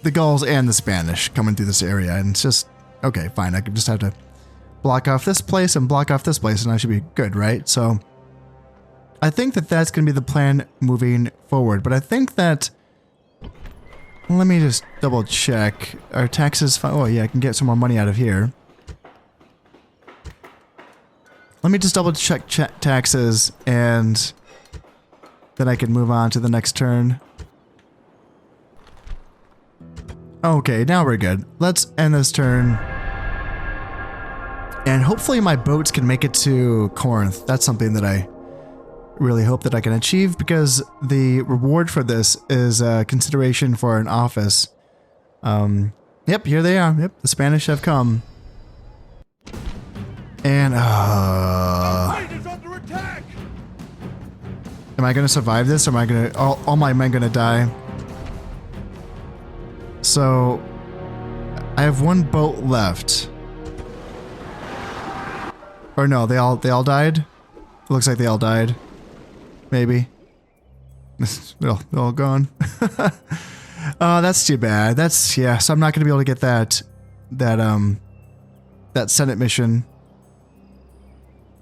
the Gauls and the Spanish coming through this area, and it's just, okay, fine, I could just have to block off this place and block off this place, and I should be good, right? So I think that that's going to be the plan moving forward, but I think that, let me just double check, our taxes, oh yeah, I can get some more money out of here. Let me just double check taxes, and then I can move on to the next turn. Okay, now we're good. Let's end this turn. And hopefully my boats can make it to Corinth. That's something that I really hope that I can achieve, because the reward for this is consideration for an office. Yep, here they are. Yep, the Spanish have come. And, am I going to survive this, or am I going to, all my men going to die? So, I have one boat left. Or no, they all died? It looks like they all died. Maybe. They're all gone. Oh, that's too bad. That's, yeah, so I'm not going to be able to get that Senate mission.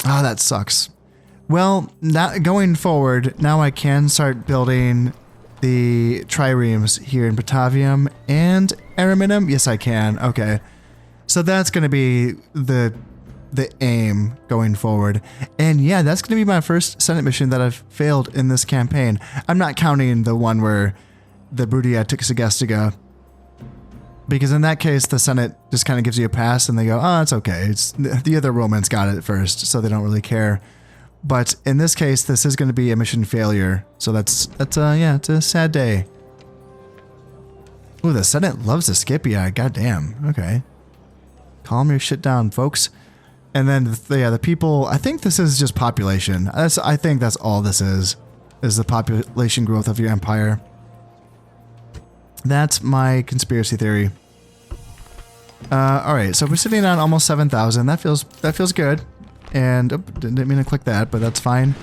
Ah, that sucks. Well, going forward, now I can start building the triremes here in Batavium and Ariminum. Yes, I can. Okay. So that's going to be the aim going forward. And yeah, that's going to be my first Senate mission that I've failed in this campaign. I'm not counting the one where the Brutia took Segestica, because in that case, the Senate just kind of gives you a pass and they go, oh, it's okay. It's the other Romans got it first, so they don't really care. But in this case, this is going to be a mission failure. So yeah, it's a sad day. Ooh, the Senate loves the Scipii. Goddamn. Okay. Calm your shit down, folks. And then, the people, I think this is just population. I think that's all this is the population growth of your empire. That's my conspiracy theory. Alright, so we're sitting on almost 7,000. That feels good. And, oh, didn't mean to click that, but that's fine.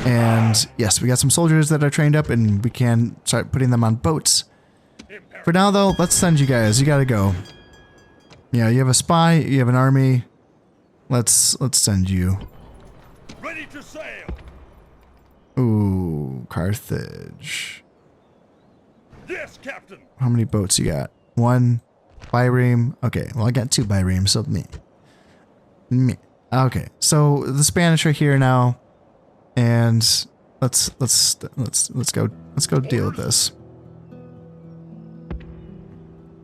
And, yes, we got some soldiers that are trained up, and we can start putting them on boats. For now, though, let's send you guys. You gotta go. Yeah, you have a spy, you have an army. Let's send you. Ready to sail. Ooh, Carthage. Yes, Captain. How many boats you got? One bireme. Okay, well I got 2 biremes, so me. Okay, so the Spanish are here now, and let's go deal with this.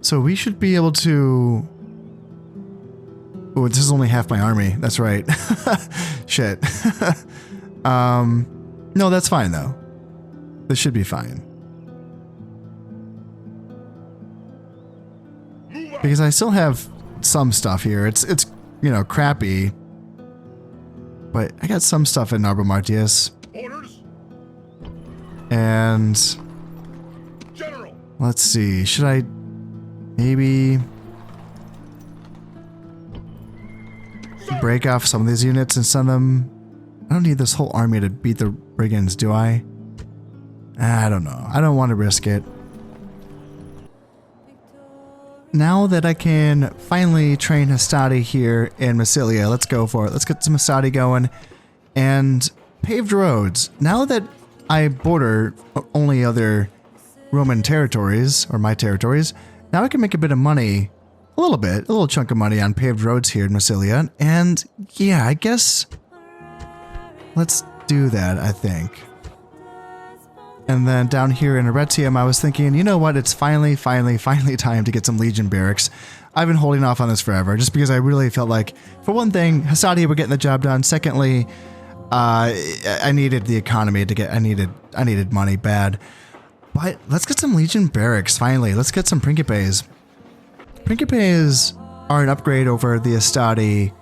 So we should be able to. Oh, this is only half my army. That's right. Shit. No, that's fine though. This should be fine. Because I still have some stuff here. It's you know, crappy. But I got some stuff in Arbor Martius. Orders. And General. Let's see. Should I maybe break off some of these units and send them? I don't need this whole army to beat the brigands, do I? I don't know. I don't want to risk it. Now that I can finally train Hastati here in Massilia, let's go for it. Let's get some Hastati going. And paved roads. Now that I border only other Roman territories, or my territories, now I can make a bit of money, a little chunk of money on paved roads here in Massilia. And yeah, I guess let's do that, I think. And then down here in Arretium, I was thinking, you know what? It's finally time to get some Legion barracks. I've been holding off on this forever just because I really felt like, for one thing, Hassadi were getting the job done. Secondly, I needed the economy to get, I needed money bad. But let's get some Legion barracks, finally. Let's get some Principes. Principes are an upgrade over the Astadi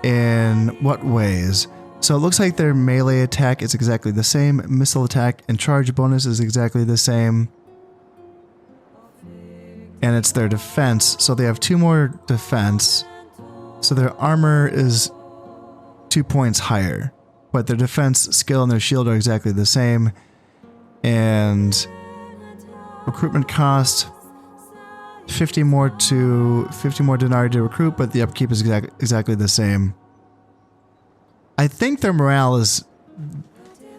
in what ways? So it looks like their melee attack is exactly the same, missile attack and charge bonus is exactly the same. And it's their defense, so they have 2 more defense. So their armor is 2 points higher, but their defense, skill, and their shield are exactly the same. And recruitment cost, 50 more denarii to recruit, but the upkeep is exactly the same. I think their morale is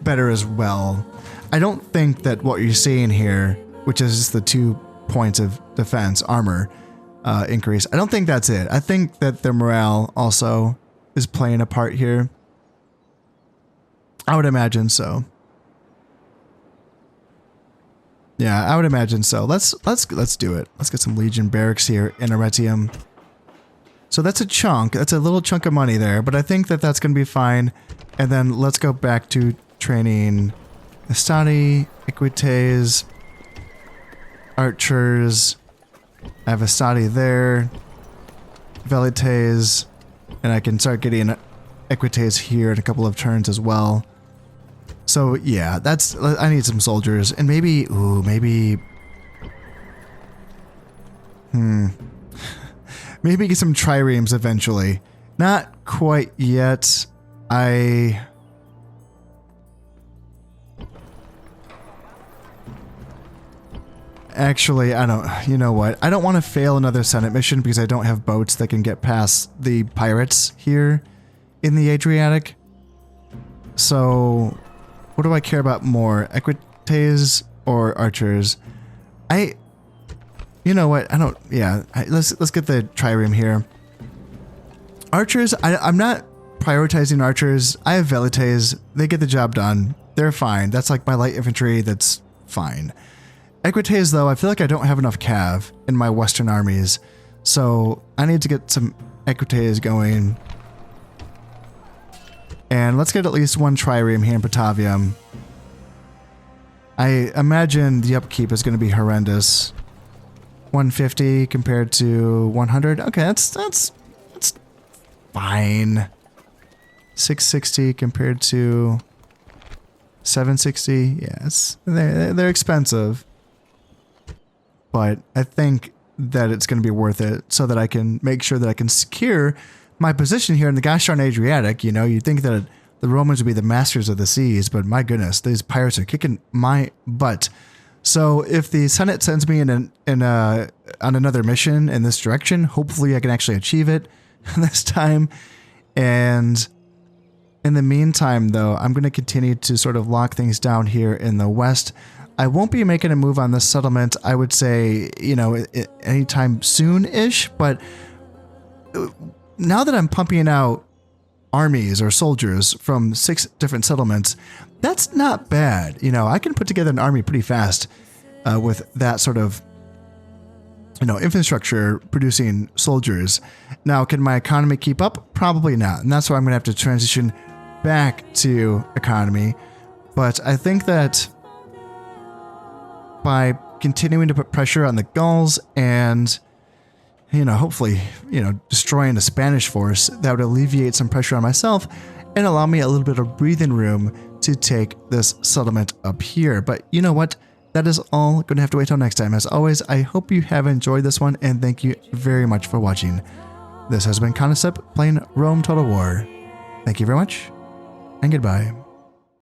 better as well. I don't think that what you're seeing here, which is just the 2 points of defense, armor increase, I don't think that's it. I think that their morale also is playing a part here. I would imagine so. Yeah, I would imagine so. Let's do it. Let's get some Legion barracks here in Arretium. So that's a chunk. That's a little chunk of money there, but I think that that's going to be fine. And then let's go back to training Astadi, Equites, Archers. I have Astadi there, Velites, and I can start getting Equites here in a couple of turns as well. So yeah, I need some soldiers, and maybe, maybe get some triremes eventually. Not quite yet. Actually, I don't, you know what? I don't want to fail another Senate mission because I don't have boats that can get past the pirates here in the Adriatic. So, what do I care about more? Equites or Archers? You know what? I don't, yeah. Let's get the trireme here. Archers, I'm not prioritizing Archers. I have Velites. They get the job done. They're fine. That's like my light infantry. That's fine. Equites, though, I feel like I don't have enough cav in my western armies. So I need to get some Equites going. And let's get at least 1 trireme here in Batavium. I imagine the upkeep is going to be horrendous. 150 compared to 100. Okay, that's fine. 660 compared to 760. Yes, they're expensive, but I think that it's going to be worth it so that I can make sure that I can secure my position here in the gosh darn Adriatic. You know, you'd think that the Romans would be the masters of the seas, but my goodness, these pirates are kicking my butt. So if the Senate sends me on another mission in this direction, hopefully I can actually achieve it this time. And in the meantime, though, I'm going to continue to sort of lock things down here in the west. I won't be making a move on this settlement, I would say, you know, anytime soon-ish, but now that I'm pumping out armies or soldiers from 6 different settlements, that's not bad. You know, I can put together an army pretty fast with that sort of, you know, infrastructure producing soldiers. Now, can my economy keep up? Probably not. And that's why I'm going to have to transition back to economy. But I think that by continuing to put pressure on the Gauls and, you know, hopefully, you know, destroying the Spanish force, that would alleviate some pressure on myself and allow me a little bit of breathing room to take this settlement up here. But you know what? That is all going to have to wait till next time. As always, I hope you have enjoyed this one, and thank you very much for watching. This has been Concept playing Rome Total War. Thank you very much, and goodbye.